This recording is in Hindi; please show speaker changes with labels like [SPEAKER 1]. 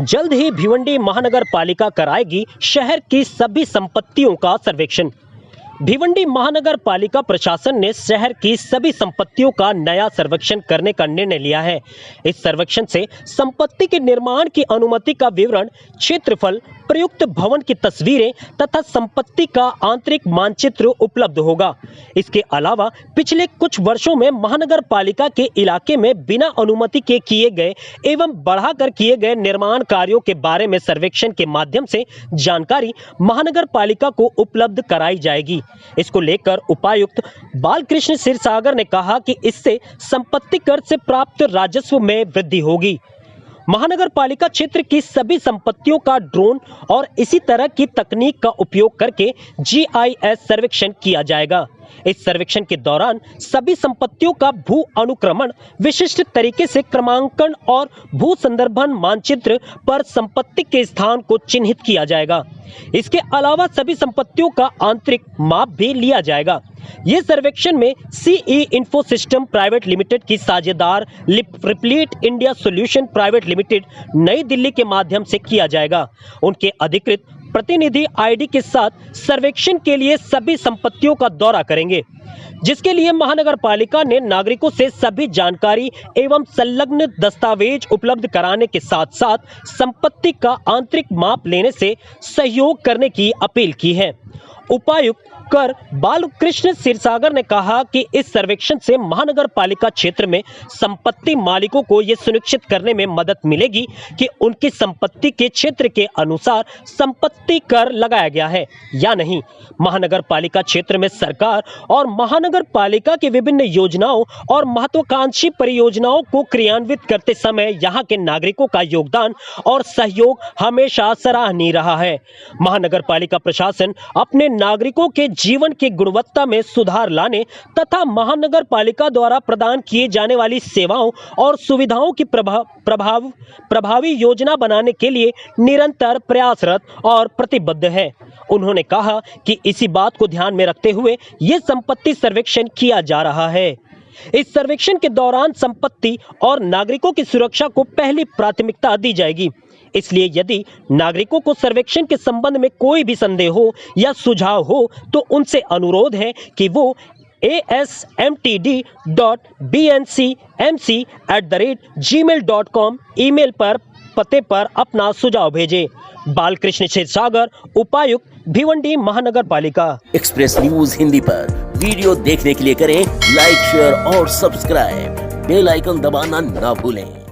[SPEAKER 1] जल्द ही भिवंडी महानगर पालिका कराएगी शहर की सभी संपत्तियों का सर्वेक्षण। भिवंडी महानगर पालिका प्रशासन ने शहर की सभी संपत्तियों का नया सर्वेक्षण करने का निर्णय लिया है। इस सर्वेक्षण से संपत्ति के निर्माण की अनुमति का विवरण, क्षेत्रफल, प्रयुक्त भवन की तस्वीरें तथा संपत्ति का आंतरिक मानचित्र उपलब्ध होगा। इसके अलावा पिछले कुछ वर्षों में महानगर पालिका के इलाके में बिना अनुमति के किए गए एवं बढ़ाकर किए गए निर्माण कार्यों के बारे में सर्वेक्षण के माध्यम से जानकारी महानगर पालिका को उपलब्ध कराई जाएगी। इसको लेकर उपायुक्त बालकृष्ण क्षीरसागर ने कहा कि इससे संपत्ति कर से प्राप्त राजस्व में वृद्धि होगी। महानगर पालिका क्षेत्र की सभी संपत्तियों का ड्रोन और इसी तरह की तकनीक का उपयोग करके GIS सर्वेक्षण किया जाएगा। इस सर्वेक्षण के दौरान सभी संपत्तियों का भू अनुक्रमण, विशिष्ट तरीके से क्रमांकन और भू संदर्भन मानचित्र पर संपत्ति के स्थान को चिन्हित किया जाएगा। इसके अलावा सभी संपत्तियों का आंतरिक माप भी लिया जाएगा। ये सर्वेक्षण में CE info system private limited की साझेदार replete India solution private limited नई दिल्ली के माध्यम से किया जाएगा। उनके अधिकृत प्रतिनिधि ID के साथ सर्वेक्षण के लिए सभी संपत्तियों का दौरा करेंगे, जिसके लिए महानगर पालिका ने नागरिकों से सभी जानकारी एवं संलग्न दस्तावेज उपलब्ध कराने के साथ साथ संपत्ति का आंतरिक माप लेने से सहयोग करने की अपील की है। उपायुक्त कर बालकृष्ण क्षीरसागर ने कहा कि इस सर्वेक्षण से महानगर पालिका क्षेत्र में संपत्ति मालिकों को यह सुनिश्चित करने में मदद मिलेगी कि उनकी संपत्ति के क्षेत्र के अनुसार संपत्ति कर लगाया गया है या नहीं। महानगर पालिका क्षेत्र में सरकार और महानगर पालिका की विभिन्न योजनाओं और महत्वाकांक्षी परियोजनाओं को क्रियान्वित करते समय यहाँ के नागरिकों का योगदान और सहयोग हमेशा सराहनीय रहा है। महानगर पालिका प्रशासन अपने नागरिकों के जीवन की गुणवत्ता में सुधार लाने तथा महानगर पालिका द्वारा प्रदान किए जाने वाली सेवाओं और सुविधाओं की प्रभावी योजना बनाने के लिए निरंतर प्रयासरत और प्रतिबद्ध है। उन्होंने कहा कि इसी बात को ध्यान में रखते हुए ये संपत्ति सर्वेक्षण किया जा रहा है। इस सर्वेक्षण के दौरान संपत्ति और नागरिकों की सुरक्षा को पहली प्राथमिकता दी जाएगी। इसलिए यदि नागरिकों को सर्वेक्षण के संबंध में कोई भी संदेह हो या सुझाव हो तो उनसे अनुरोध है कि वो asmtd.bncmc@gmail.com ईमेल पर पते पर अपना सुझाव भेजें। बालकृष्ण क्षीरसागर, उपायुक्त, भिवंडी महानगर पालिका।
[SPEAKER 2] एक्सप्रेस न्यूज हिंदी पर वीडियो देखने के लिए करें लाइक, शेयर और सब्सक्राइब। बेल आइकन दबाना ना भूलें।